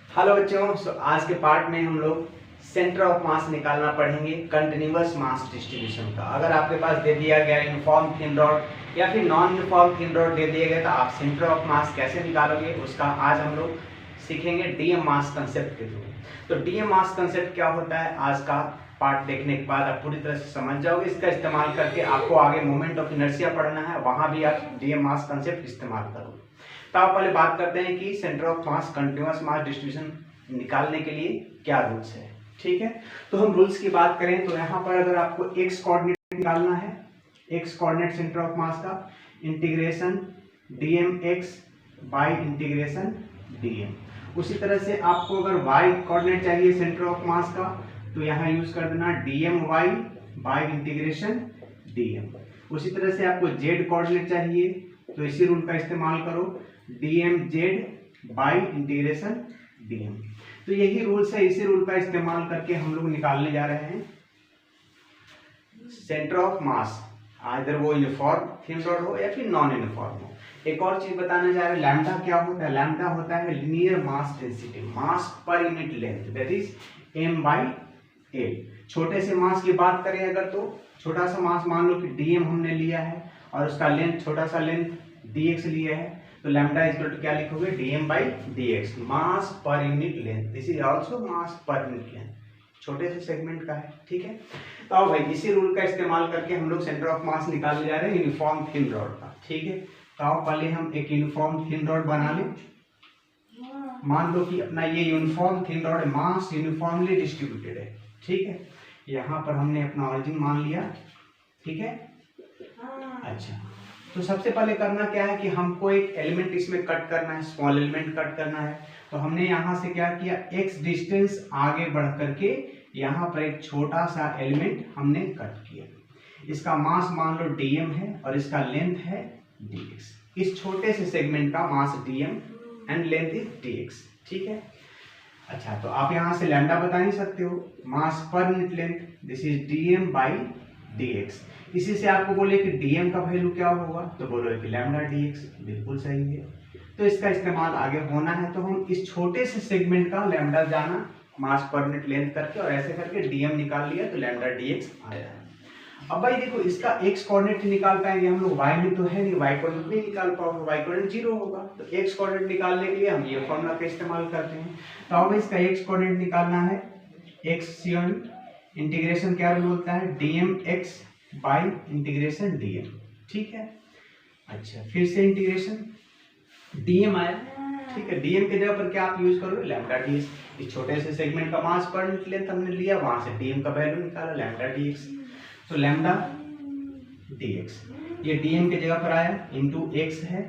Hello बच्चों, आज के पार्ट में हम लोग सेंटर ऑफ मास निकालना पढ़ेंगे कंटिन्यूअस मास डिस्ट्रीब्यूशन का। अगर आपके पास दे दिया गया यूनिफॉर्म थिन रॉड या फिर नॉन यूनिफॉर्म थिन रॉड दे दिया गया तो आप सेंटर ऑफ मास कैसे निकालोगे उसका आज हम लोग सीखेंगे डीएम मास कंसेप्ट के थ्रू। तो डीएम मास कंसेप्ट क्या होता है, आज का पार्ट देखने के बाद आप पूरी तरह से समझ जाओगे। इसका इस्तेमाल करके आपको आगे मोमेंट ऑफ इनर्शिया पढ़ना है, वहां भी आप डीएम मास कंसेप्ट इस्तेमाल करोगे। तो आप पहले बात करते हैं कि centre of mass continuous mass distribution निकालने के लिए क्या रूल्स है। ठीक है, तो हम रूल्स की बात करें तो यहाँ पर अगर आपको एक्स कोऑर्डिनेट निकालना है, x coordinate centre of mass का integration dm x by integration dm. उसी तरह से आपको अगर वाई कोऑर्डिनेट चाहिए सेंटर ऑफ मास का तो यहाँ यूज कर देना dm y by integration dm. उसी तरह से आपको जेड कोऑर्डिनेट चाहिए तो इसी रूल का इस्तेमाल करो DM Z by integration DM. तो यही रूल्स है, इसी रूल का इस्तेमाल करके हम लोग निकालने जा रहे हैं सेंटर ऑफ मास, आइदर वो यूनिफॉर्म थिन रॉड हो या फिर नॉन यूनिफॉर्म हो। एक और चीज बताना चाह रहे हैं, लैम्डा क्या होता है? लैम्डा होता है लीनियर मास डेंसिटी, मास पर unit length, that is M by L. छोटे से मास की बात करें अगर तो छोटा सा मास मान लो कि डीएम हमने लिया है और उसका लेंथ छोटा सा लेंथ dx लिया है तो लैम्डा इक्वल टू क्या लिखोगे dm बाई dx, मास पर unit length. This is also मास पर यूनिट लेंथ, छोटे से सेगमेंट का है। ठीक है, तो अब भाई इसी रूल का इस्तेमाल करके हम लोग सेंटर ऑफ मास निकालने जा रहे हैं यूनिफॉर्म थिन रॉड का। ठीक है, तो आओ पहले हम एक यूनिफॉर्म थिन रॉड बना लें। मान लो कि अपना ये यूनिफॉर्म थिन रॉड मास यूनिफॉर्मली डिस्ट्रीब्यूटेड है। ठीक है, यहाँ पर हमने अपना ऑरिजिन मान लिया। ठीक है, अच्छा, तो सबसे पहले करना क्या है कि हमको एक एलिमेंट इसमें कट करना है, स्मॉल एलिमेंट कट करना है। तो हमने यहाँ से क्या किया, x डिस्टेंस आगे बढ़ करके यहाँ पर एक छोटा सा एलिमेंट हमने कट किया। इसका मास मान लो dm है और इसका लेंथ है dx। इस छोटे से सेगमेंट का मास dm and length is dx। ठीक है, अच्छा, तो आप यहाँ से लैम्डा बता नहीं सकते हो, मास पर unit length, this is dm by dx। इसी से आपको बोले कि dm का वैल्यू क्या होगा तो बोलोगे कि लैम्डा dx, बिल्कुल सही है। तो इसका इस्तेमाल आगे होना है तो हम इस छोटे से सेगमेंट का लैम्डा जाना मास पर यूनिट लेंथ करके और ऐसे करके dm निकाल लिया तो लैम्डा dx आया। अब भाई देखो, इसका x कोऑर्डिनेट निकाल पाएंगे हम लोग, y में तो है नहीं, y कोऑर्डिनेट नहीं निकाल पाओगे, y कोऑर्डिनेट 0 होगा। तो x कोऑर्डिनेट निकालने के लिए हम ये फॉर्मूला का इस्तेमाल करते हैं। तो अब इसका x कोऑर्डिनेट निकालना है, x इंटीग्रेशन क्या बोलता है dm x by integration dm। ठीक है, अच्छा, फिर से इंटीग्रेशन dm आया। ठीक है, dm के जगह पर क्या आप यूज करोगे, लैम्डा dx। इस छोटे से सेगमेंट का मास पर यूनिट लेंथ हमने लिया, वहां से dm का वैल्यू निकाला लैम्डा dx। तो लैम्डा dx ये dm के जगह पर आया इंटू x है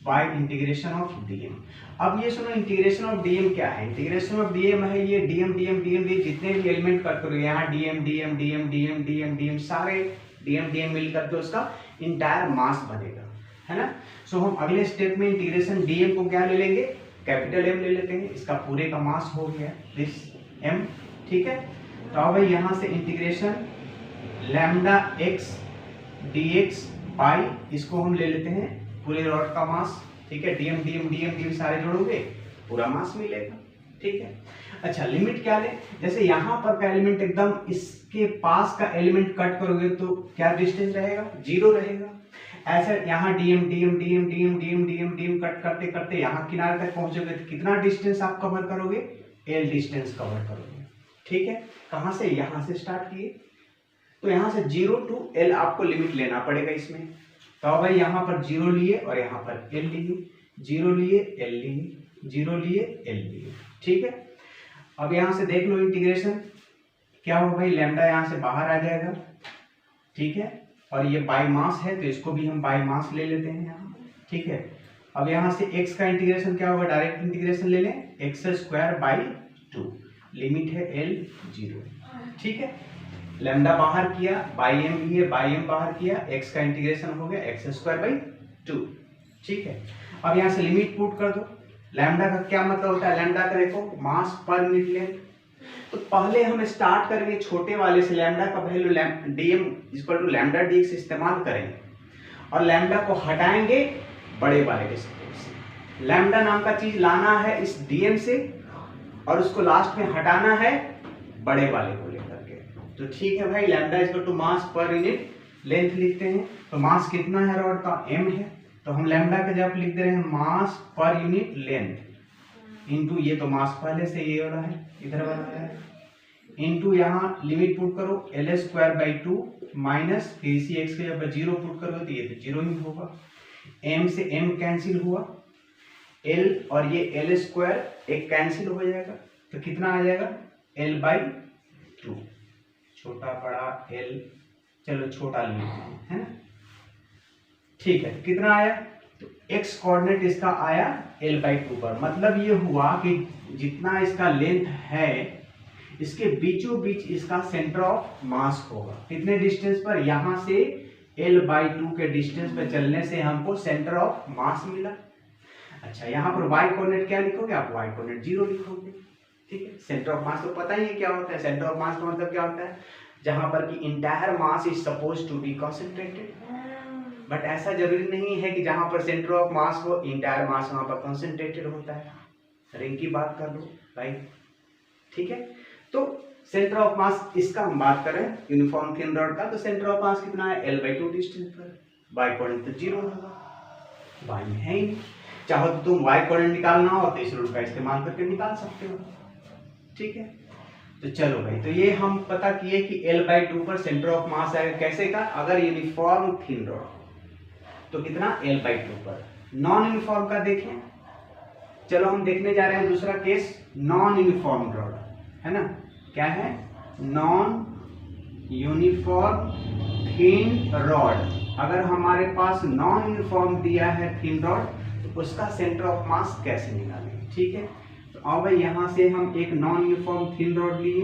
बाई इंटीग्रेशन ऑफ dm। अब ये सुनो, इंटीग्रेशन ऑफ dm क्या है? इंटीग्रेशन ऑफ dm है ये dm dm dm dm, जितने भी एलिमेंट कट करोगे यहाँ dm dm dm dm dm dm सारे dm dm मिल करके उसका इंटायर मास बनेगा, है ना। सो हम अगले स्टेप में इंटीग्रेशन dm को क्या ले लेंगे, कैपिटल M ले लेते हैं, इसका पूरे का मास हो गया दिस m। ठीक है, तो अब भाई यहाँ से integration lambda x dx by, इसको हम ले लेते हैं पूरे रॉड का मास। ठीक है, dm dm dm dm सारे जोड़ोगे पूरा मास मिलेगा। ठीक है, अच्छा, लिमिट क्या ले, जैसे यहाँ पर का एलिमेंट एकदम इसके पास का एलिमेंट कट करोगे तो क्या डिस्टेंस रहेगा, 0 रहेगा। ऐसे यहाँ dm dm dm dm dm dm dm cut करते करते यहाँ किनारे तक पहुंचोगे तो कितना डिस्टेंस आप कवर करोगे, l डिस्टेंस कवर करोगे। ठीक है, कहाँ से, यहाँ से स्टार्ट किए तो यहाँ से 0 to l आपको लिमिट लेना पड़ेगा इसमें। तो भाई यहाँ पर 0 लिए और यहाँ पर l लिए, 0 लिए l लिए, 0 लिए l लिए। ठीक है, अब यहाँ से देख लो इंटीग्रेशन क्या हो भाई, लैम्डा यहाँ से बाहर आ जाएगा। ठीक है, और ये बाई मास है तो इसको भी हम बाई मास ले लेते हैं यहाँ। ठीक है, अब यहाँ से x का इंटीग्रेशन क्या होगा, डायरेक्ट इंटीग्रेशन ले लें, एक्स स्क्वायर बाई 2, लिमिट है l 0। ठीक है, लैम्डा बाहर किया, बाई एम लिए, बाई एम बाहर किया, x का इंटीग्रेशन हो गया एक्स स्क्वायर बाई 2। ठीक है, अब यहाँ से लिमिट पुट कर दो। लैम्डा का क्या मतलब होता है, लैम्डा का देखो मास पर यूनिट लेंथ। तो पहले हम स्टार्ट करेंगे छोटे वाले से, लैम्डा का value dm equal to lambda dx इस्तेमाल करेंगे और लैम्डा को हटाएंगे बड़े वाले के से। लैम्डा नाम का चीज लाना है इस dm से और उसको लास्ट में हटाना है बड़े वाले को लेकर के। तो ठीक है भाई, लैम्डा इक्वल टू मास पर यूनिट लेंथ लिखते हैं। तो मास कितना है रॉड का, m है, तो हम लैम्डा के जगह लिख दे रहे हैं मास पर यूनिट लेंथ इनटू, ये तो मास पहले से ये वाला है, इधर वाला है, इनटू यहाँ लिमिट पुट करो l²/2 माइनस, फिर इसी x के जब 0 पुट करोगे तो ये तो 0 ही होगा, m से m कैंसिल हुआ, l और ये l² एक कैंसिल हो जाएगा, तो कितना आ जाएगा l/2, छोटा बड़ा l, चलो छोटा लिमिट है ना, ठीक है। कितना आया, तो x कोऑर्डिनेट इसका आया l/2 पर। मतलब ये हुआ कि जितना इसका लेंथ है इसके बीचों बीच इसका सेंटर ऑफ मास होगा। कितने डिस्टेंस पर, यहां से l/2 के डिस्टेंस पर चलने से हमको सेंटर ऑफ मास मिला। अच्छा, यहाँ पर y कोऑर्डिनेट क्या लिखोगे आप, y कोऑर्डिनेट 0 लिखोगे, ठीक है। सेंटर ऑफ मास तो पता ही है क्या होता है, सेंटर ऑफ मास का मतलब क्या होता है, जहां पर कि entire mass is suppose to be concentrated, but ऐसा जरूरी नहीं है कि जहां पर सेंटर ऑफ मास हो इंटायर मास वहां पर कंसंट्रेटेड होता है। रिंग की बात कर लो भाई, ठीक है। तो सेंटर ऑफ मास इसका हम बात करें यूनिफॉर्म थिन रॉड का, तो सेंटर ऑफ मास कितना है l/2 डिस्टेंस पर, y कोऑर्डिनेट तो 0 होगा, y में है ही नहीं। चाहो तो तुम y कोऑर्डिनेट निकालना हो तो इस रूल का इस्तेमाल करके निकाल सकते हो, ठीक है। तो चलो भाई, तो ये हम पता किए कि l/2 पर सेंटर ऑफ मास आएगा, कैसे का, अगर यूनिफॉर्म थिन रॉड तो कितना l/2 पर। नॉन यूनिफॉर्म का देखें, चलो हम देखने जा रहे हैं दूसरा केस, नॉन यूनिफॉर्म रॉड है ना, क्या है, नॉन यूनिफॉर्म थिन रॉड। अगर हमारे पास नॉन यूनिफॉर्म दिया है थिन रॉड तो उसका सेंटर ऑफ मास कैसे निकालेंगे, ठीक है। तो अब भाई यहाँ से हम एक नॉन यूनिफॉर्म थिन रॉड लिए,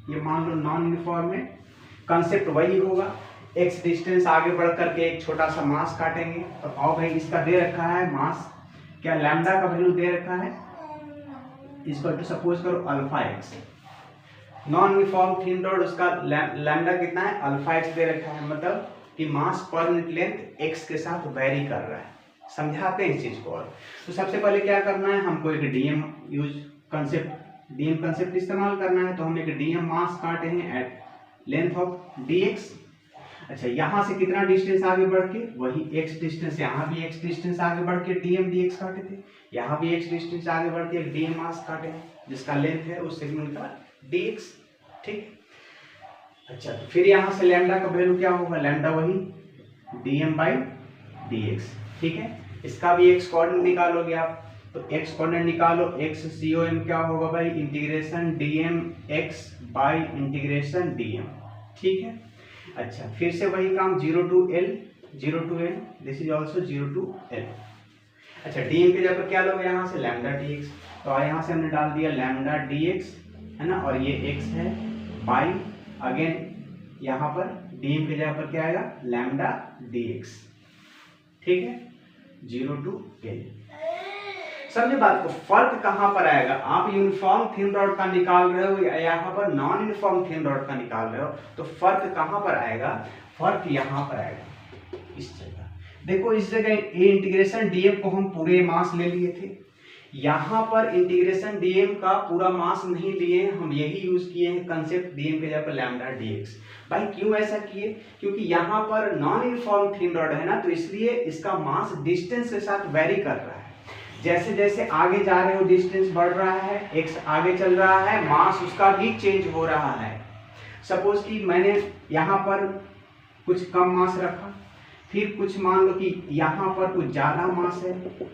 ये मान लो नॉन यूनिफॉर्म है, कंसेप्ट वही होगा, x डिस्टेंस आगे बढ़ करके एक छोटा सा मास काटेंगे। तो अब भाई इसका दे रखा है मास, क्या लैम्डा का वैल्यू दे रखा है, इसको तो सपोज करो α(x), non uniform thin rod उसका लैम्डा कितना है α(x) दे रखा है, मतलब कि मास पर यूनिट लेंथ x के साथ वेरी कर रहा है। समझाते हैं इस चीज को। और तो सबसे पहले क्या करना है, हमको एक डीएम कंसेप्ट इस्तेमाल करना है। तो हम एक डीएम मास काटे हैं एट लेंथ ऑफ dx। अच्छा, यहाँ से कितना डिस्टेंस आगे बढ़ के, वही x डिस्टेंस, यहाँ भी x डिस्टेंस आगे बढ़ के dm dx काटे थे, यहाँ भी x डिस्टेंस आगे बढ़ के एक dm मास काटे हैं जिसका लेंथ है उस सेगमेंट का dx, ठीक। अच्छा, तो फिर यहाँ से लैम्डा का वैल्यू क्या होगा, लैम्डा वही dm/dx, ठीक है। इसका भी x कोऑर्डिनेट निकालोगे आप, तो x कोऑर्डिनेट निकालो, x com क्या होगा भाई, integration dmx by integration dm, ठीक है। अच्छा, फिर से वही काम 0 to l, this is also 0 to l। अच्छा, dm के जगह पर क्या लोगे, यहाँ से लैम्डा dx, तो यहाँ से हमने डाल दिया लैम्डा dx है ना, और ये x है बाई अगेन यहाँ पर dm के जगह पर क्या आएगा, लैम्डा dx, ठीक है, 0 to l। समझे बात को, फर्क कहां पर आएगा, आप यूनिफॉर्म थिन रॉड का निकाल रहे हो या यहाँ पर नॉन यूनिफॉर्म थिन रॉड का निकाल रहे हो, तो फर्क कहां पर आएगा, फर्क यहाँ पर आएगा इस जगह। देखो इस जगह ए इंटीग्रेशन डीएम को हम पूरे मास ले लिए थे, यहाँ पर इंटीग्रेशन डीएम का पूरा मास नहीं लिए, हम यही यूज किए हैं कंसेप्ट डीएम के जगह पर लैम्डा डीएक्स। भाई क्यों ऐसा किए, क्योंकि यहाँ पर नॉन यूनिफॉर्म थिन रॉड है ना, तो इसलिए इसका मास डिस्टेंस के साथ वेरी कर रहा है। जैसे जैसे आगे जा रहे हो डिस्टेंस बढ़ रहा है, एक्स आगे चल रहा है, मास उसका भी चेंज हो रहा है। सपोज कि मैंने यहाँ पर कुछ कम मास रखा, फिर कुछ मान लो कि यहाँ पर कुछ ज्यादा मास है,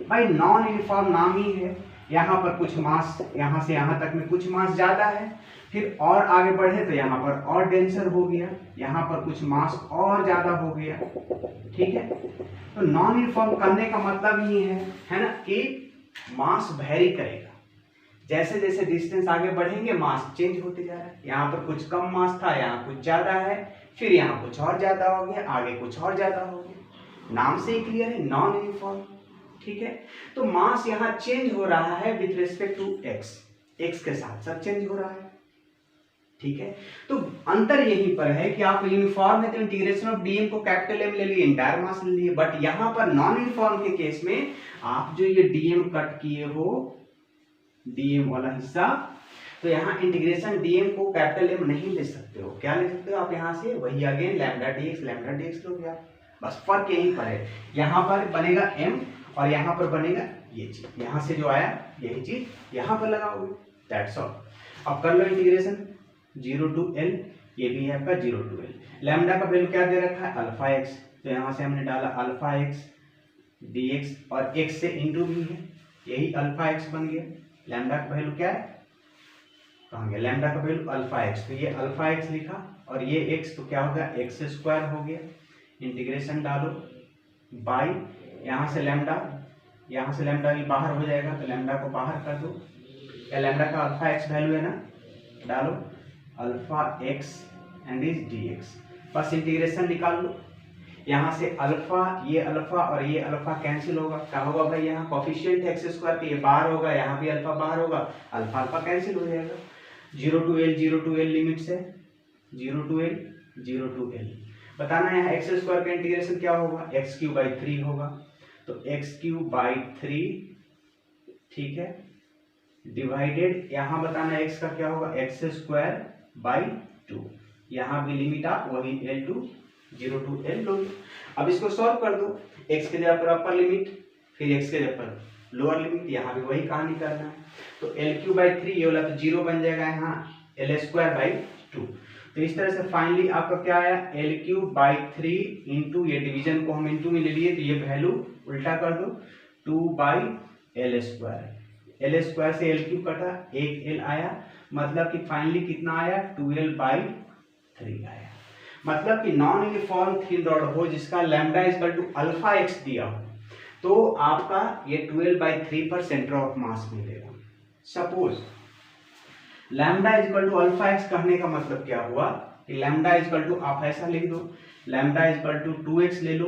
भाई नॉन यूनिफॉर्म नाम ही है, यहाँ पर कुछ मास यहाँ से यहाँ तक में कुछ मास ज्यादा है, फिर और आगे बढ़े तो यहाँ पर और डेंसर हो गया, यहाँ पर कुछ मास और ज्यादा हो गया, ठीक है। तो नॉन यूनिफॉर्म करने का मतलब ये है ना, कि मास वेरी करेगा, जैसे जैसे डिस्टेंस आगे बढ़ेंगे मास चेंज होते जा रहा है। यहाँ पर कुछ कम मास था, यहाँ कुछ ज्यादा है, फिर यहाँ कुछ और ज्यादा हो गया, आगे कुछ और ज्यादा हो गया। नाम से ही क्लियर है, नॉन यूनिफॉर्म, ठीक है। तो मास यहाँ चेंज हो रहा है with respect to X, X के साथ साथ चेंज हो रहा है, ठीक है। तो अंतर यहीं पर है कि आप यूनिफॉर्म है तो इंटीग्रेशन ऑफ डीएम को कैपिटल एम ले लिए, इंटायर मास ले लिए, बट यहाँ पर नॉन यूनिफॉर्म के केस में आप जो ये डीएम कट किए हो डीएम वाला हिस्सा। तो यहाँ इंटीग्रेशन डीएम को कैपिटल एम नहीं ले सकते हो, क्या ले सकते हो आप यहाँ से, वही अगेन लैम्डा डीएक्स लोगे आप, बस फर्क यहीं पर है, यहाँ पर बनेगा एम और यहाँ पर बनेगा ये चीज, यहाँ से जो आया यही चीज यहाँ पर लगाओगे, दैट्स ऑल। अब कर लो इंटीग्रेशन 0 to L, ये भी है आपका 0 to L। लैम्डा का वैल्यू क्या दे रखा है अल्फा एक्स, तो यहाँ से हमने डाला अल्फा एक्स dx और x से इंटू भी है, यही अल्फा एक्स बन गया। लैम्डा का वैल्यू क्या है, कहाँ गया, लैम्डा का वैल्यू अल्फा एक्स, तो ये अल्फा एक्स लिखा और ये x तो क्या हो गया एक्स स्क्वायर हो गया। इंटीग्रेशन डालो बाई यहाँ से लैम्डा भी बाहर हो जाएगा, तो लैम्डा को बाहर कर दो, या लैम्डा का अल्फा एक्स वैल्यू है ना, डालो alpha x and is dx, बस इंटीग्रेशन निकाल लो। यहाँ से अल्फा ये अल्फा और ये अल्फा कैंसिल होगा, क्या होगा भाई यहाँ कोफिशिएंट एक्स स्क्वायर के ये बाहर होगा, यहाँ भी अल्फा बाहर होगा, अल्फा अल्फा कैंसिल हो जाएगा। 0 to L लिमिट से 0 to L बताना है एक्स स्क्वायर का इंटीग्रेशन क्या होगा, x³/3 होगा, तो x³/3 ठीक है, डिवाइडेड यहाँ बताना है x का क्या होगा x²/2, यहाँ भी लिमिट आप वही L to 0 to L लो। अब इसको सॉल्व कर दो, x के जगह पर अपर लिमिट, फिर x के जगह पर लोअर लिमिट, यहाँ भी वही कहानी करना है, तो L³/3 ये वाला तो 0 बन जाएगा, यहाँ L²/2। तो इस तरह से फाइनली आपका क्या आया L³/3 इंटू ये डिवीजन को हम इंटू में ले लिए, तो ये वैल्यू उल्टा कर दो 2/L², L² से L³ कटा, एक L आया, मतलब कि फाइनली कितना आया 12/3 आया। मतलब कि नॉन यूनिफॉर्म थिन रॉड हो जिसका lambda equal to alpha X दिया हो, तो आपका ये 12/3 पर सेंटर ऑफ मास मिलेगा। Suppose lambda equal to alpha X कहने का मतलब क्या हुआ कि लैम्डा इक्वल टू, आप ऐसा लिख दो लैम्डा इक्वल टू 2x ले लो,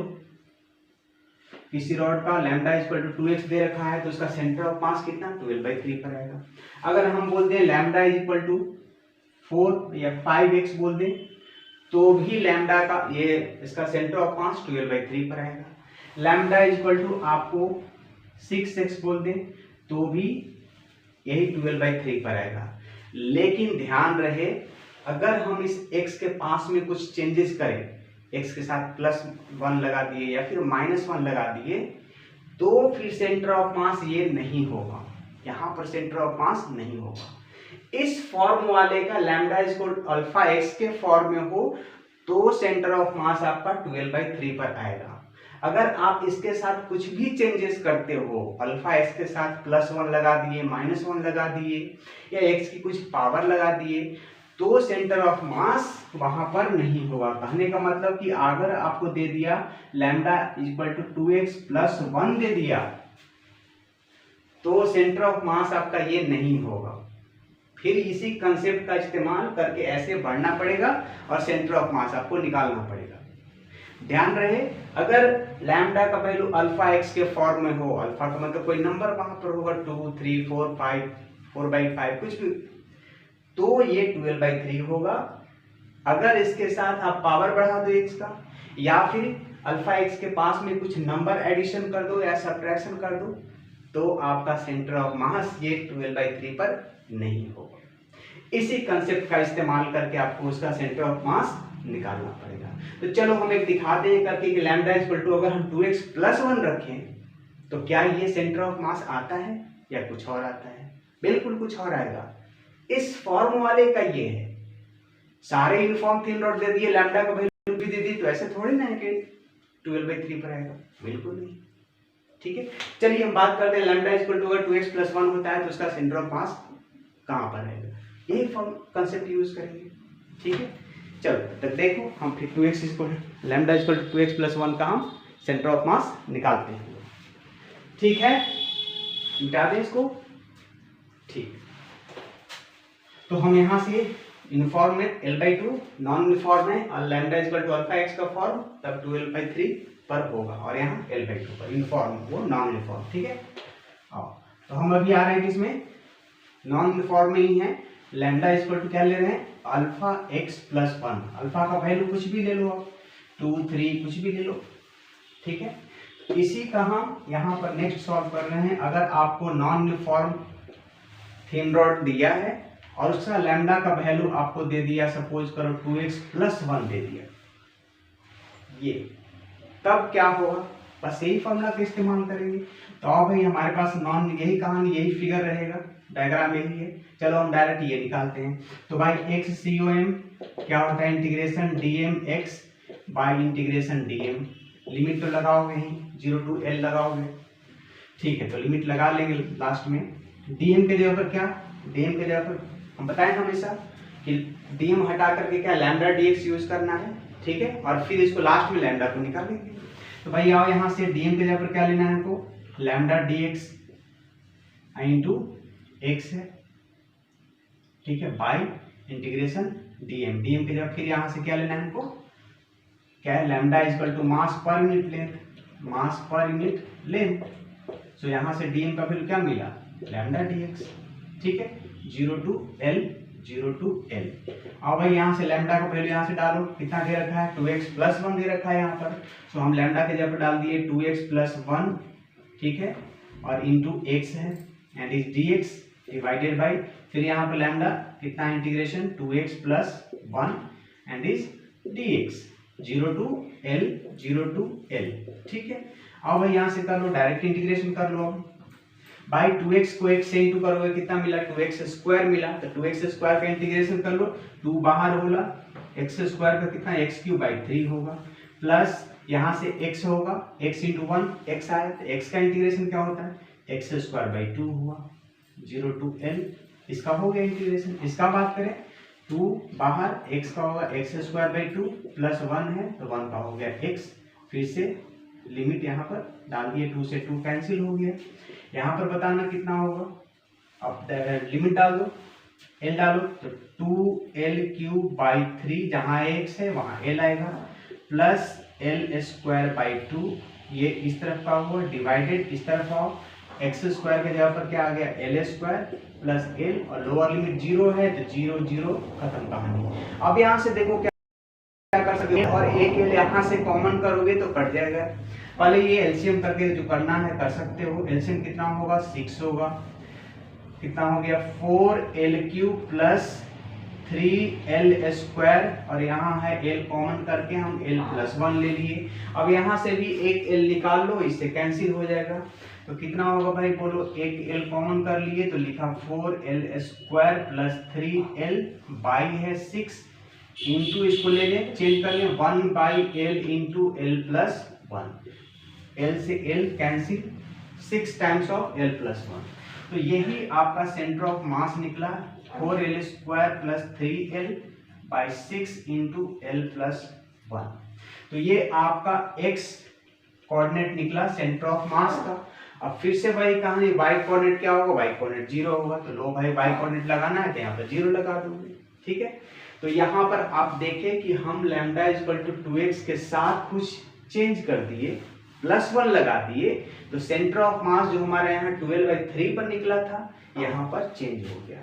किसी रॉड का लैम्डा इक्वल टू 2x दे रखा है, तो उसका सेंटर ऑफ मास कितना 12/3 पर आएगा। अगर हम बोल दें लैम्डा इक्वल टू 4 या 5x बोल दें, तो भी लैम्डा का ये इसका सेंटर ऑफ मास 12/3 पर आएगा। लैम्डा इक्वल टू आपको 6x बोल दें, तो भी यही 12/3 पर आएगा। लेकिन ध्यान रहे, अगर हम इस x के पास में कुछ चेंजेस करें, x के साथ +1 लगा दिए या फिर -1 लगा दिए, तो फिर सेंटर ऑफ मास ये नहीं होगा, यहाँ पर सेंटर ऑफ मास नहीं होगा। इस फॉर्म वाले का लैम्डा इक्वल अल्फा एक्स के फॉर्म में हो तो सेंटर ऑफ मास आपका 12/3 पर आएगा। अगर आप इसके साथ कुछ भी चेंजेस करते हो, अल्फा एक्स के साथ +1 लगा दिए, -1 लगा दिए या एक्स की कुछ पावर लगा दिए, तो सेंटर ऑफ मास वहां पर नहीं होगा। कहने का मतलब कि अगर आपको दे दिया लैम्डा इक्वल टू 2x + 1 दे दिया, तो सेंटर ऑफ मास आपका ये नहीं होगा। फिर इसी कंसेप्ट का इस्तेमाल करके ऐसे बढ़ना पड़ेगा और सेंटर ऑफ मास आपको निकालना पड़ेगा। ध्यान रहे, अगर लैम्डा का वैल्यू अल्फा एक्स के फॉर्म में हो, अल्फा का मतलब कोई नंबर वहां पर होगा 2, 3, 4, 5, 4/5 कुछ भी, तो ये 12/3 होगा। अगर इसके साथ आप पावर बढ़ा दो x का, या फिर अल्फा एक्स के पास में कुछ नंबर एडिशन कर दो या सब्ट्रैक्शन कर दो, तो आपका सेंटर ऑफ मास ये 12/3 पर नहीं होगा। इसी कंसेप्ट का इस्तेमाल करके आपको उसका सेंटर ऑफ मास निकालना पड़ेगा। तो चलो हम एक दिखाते हैं करके कि लैम्डा इक्वल टू अगर हम 2x + 1 रखें, तो क्या ये सेंटर ऑफ मास आता है या कुछ और आता है? बिल्कुल कुछ और आएगा। इस फॉर्म वाले का ये है, सारे यूनिफॉर्म थिन रॉड दे दिए, लैम्डा का वैल्यू भी दे दी, तो ऐसे थोड़ी ना है कि 12/3 पर आएगा, बिल्कुल नहीं। ठीक है, चलिए हम बात करते हैं लैम्डा इक्वल टू अगर 2x + 1 होता है तो उसका सेंटर ऑफ मास कहाँ पर आएगा, यही फॉर्म कंसेप्ट यूज करेंगे। ठीक है, चलो तब देखो हम फिर 2x equal lambda equal to 2x + 1 का हम सेंटर ऑफ मास निकालते हैं। ठीक है, मिटा दें इसको। ठीक, तो हम यहाँ से यूनिफॉर्म में L/2, नॉन यूनिफॉर्म है और lambda equal to alpha X का फॉर्म, तब 12/3 पर होगा, और यहाँ L/2 पर यूनिफॉर्म, वो नॉन यूनिफॉर्म। ठीक है, तो हम अभी आ रहे हैं किसमें, नॉन यूनिफॉर्म में ही है। लैम्डा इक्वल टू क्या ले रहे हैं, अल्फा एक्स + 1, अल्फा का वैल्यू कुछ भी ले लो आप, 2, 3 कुछ भी ले लो। ठीक है, इसी का हम यहाँ पर नेक्स्ट सॉल्व कर रहे हैं। अगर आपको नॉन यूनिफॉर्म थिन रॉड दिया है और उसका लैम्डा का वैल्यू आपको दे दिया, सपोज करो 2x+1 दे दिया, ये तब क्या होगा, बस यही फॉर्मूला का इस्तेमाल करेंगे। तो अब भाई हमारे पास नॉन, यही कहानी, यही फिगर रहेगा, डायग्राम यही है। चलो हम डायरेक्ट ये निकालते हैं। तो भाई XCOM क्या होता है, integration DMX by integration DM, limit तो लगाओगे ही, 0 to L लगाओगे, ठीक है। तो लिमिट लगा लेंगे लास्ट में। DM के जगह पर क्या, DM के जगह पर हम बताएं हमेशा कि DM हटा करके क्या लैम्डा dx यूज करना है, ठीक है, और फिर इसको लास्ट में लैम्डा को निकालेंगे। तो भाई आओ यहाँ से DM के जगह पर क्या लेना है हमको, लैम्डा dx इंटू x है, ठीक है, बाई इंटीग्रेशन DM। DM के जगह फिर यहाँ से क्या लेना है हमको, क्या है, लैम्डा इक्वल टू मास पर यूनिट लेंथ, मास पर यूनिट लेंथ। सो यहाँ से DM का वैल्यू क्या मिला, लैम्डा dx, ठीक है, 0 to L, 0 to L। अब भाई यहाँ से लैम्डा का वैल्यू यहाँ से डालो, कितना दे रखा है, 2x+1 दे रखा है यहाँ पर। सो हम लैम्डा के जगह पर डाल दिए 2x+1, ठीक है, और इंटू x है, and is dx divided by, फिर यहाँ पर लैम्डा कितना है, integration 2x+1 and is dx 0 to L, 0 to L, ठीक है। अब भाई यहाँ से कर लो, डायरेक्ट इंटीग्रेशन कर लो। बाई 2x को x से इंटू करोगे कितना मिला, 2x² मिला, तो 2x² का इंटीग्रेशन कर लो, 2 बाहर होला, x² का कितना, x³/3 होगा, प्लस यहाँ से x होगा, x इंटू 1 x आया, तो x का इंटीग्रेशन क्या होता है, x²/2 हुआ, 0 to L, इसका हो गया इंटीग्रेशन। इसका बात करें, 2 बाहर, x का होगा x²/2 प्लस 1 है, तो 1 का हो गया x, फिर से लिमिट यहाँ पर डाल दिए, 2 से 2 कैंसिल हो गया। यहाँ पर बताना कितना होगा, अब लिमिट डाल दो, L डालो, तो 2L³/3, जहाँ x है वहाँ L आएगा, प्लस L²/2, ये इस तरफ का हुआ, डिवाइडेड इस तरफ आओ, x² के जगह पर क्या आ गया, L² प्लस L, और लोअर लिमिट 0 है, तो 0 0 खत्म कहानी। अब यहाँ से देखो क्या कर सकते हो, और एक L यहाँ से कॉमन करोगे तो कट जाएगा। पहले ये एलसीएम करके जो करना है कर सकते हो। एलसीएम कितना होगा, 6 होगा, कितना हो गया, 4L³ प्लस 3L², और यहाँ है L कॉमन करके हम L+1 ले लिए। अब यहाँ से भी एक L निकाल लो, इससे कैंसिल हो जाएगा, तो कितना होगा भाई बोलो, एक L कॉमन कर लिए तो लिखा 4L² प्लस 3L बाई है 6 इंटू, इसको ले लें चेंज कर लें, 1/L इंटू L+1, L से L cancel, 6 times of L+1, तो यही आपका सेंटर ऑफ मास निकला, 4L² plus 3L by 6 into L+1। तो ये आपका x कोऑर्डिनेट निकला सेंटर ऑफ मास का। अब फिर से वही कहानी, y कोऑर्डिनेट क्या होगा, y कोऑर्डिनेट 0 होगा, तो लो भाई y कोऑर्डिनेट लगाना है तो यहाँ पर 0 लगा दोगे, ठीक है। तो यहाँ पर आप देखें कि हम लैम्डा इक्वल टू 2x के साथ कुछ चेंज कर दिए, +1 लगा दिए, तो सेंटर ऑफ मास जो हमारे यहाँ 12/3 पर निकला था, यहाँ पर चेंज हो गया।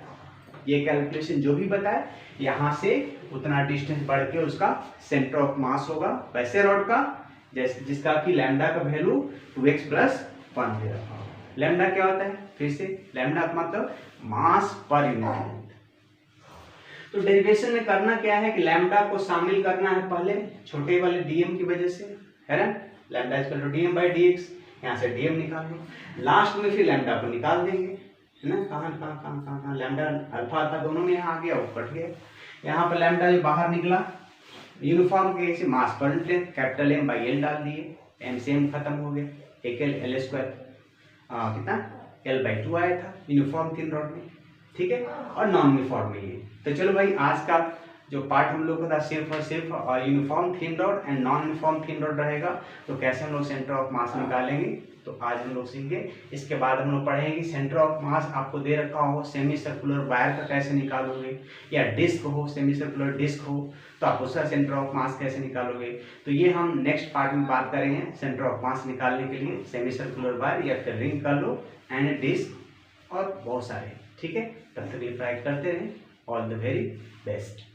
ये कैलकुलेशन जो भी बताए, यहाँ से उतना डिस्टेंस बढ़ के उसका सेंटर ऑफ मास होगा, वैसे रॉड का जैसे जिसका कि लैम्डा का वैल्यू 2x+1 दे रखा होगा। लैम्डा क्या होता है, फिर से लैम्डा का मतलब मास पर यूनिट। तो डेरिवेशन में करना क्या है कि लैम्डा को शामिल करना है पहले छोटे वाले DM की वजह से, है ना, लैम्डा इक्वल टू DM/dx, यहाँ से DM निकाल लो, लास्ट में फिर लैम्डा को निकाल देंगे, है ना, कहाँ लैम्डा अल्फा था दोनों में, यहाँ आ गया वो कट गया। यहाँ पर लैम्डा जो बाहर निकला, यूनिफॉर्म के से मास पर यूनिट कैपिटल M/L डाल दिए, M से M खत्म हो गया, एक L² कितना L/2 आया था यूनिफॉर्म थिन रॉड में, ठीक है, और नॉन यूनिफॉर्म में ये। तो चलो भाई आज का जो पार्ट हम लोग का था सिर्फ और uniform thin rod and non uniform thin rod रहेगा, तो कैसे हम लोग सेंटर ऑफ मास निकालेंगे, तो आज हम लोग सीखेंगे। इसके बाद हम लोग पढ़ेंगे सेंटर ऑफ मास आपको दे रखा हो, सेमी सर्कुलर वायर का कैसे निकालोगे, या डिस्क हो, सेमी सर्कुलर डिस्क हो, तो आप उसका सेंटर ऑफ मास कैसे निकालोगे। तो ये हम नेक्स्ट पार्ट में बात करेंगे, सेंटर ऑफ मास निकालने के लिए सेमी सर्कुलर वायर या फिर रिंग कर लो एंड डिस्क और बहुत सारे, ठीक है। तब तक ट्राई करते रहें, ऑल द वेरी बेस्ट।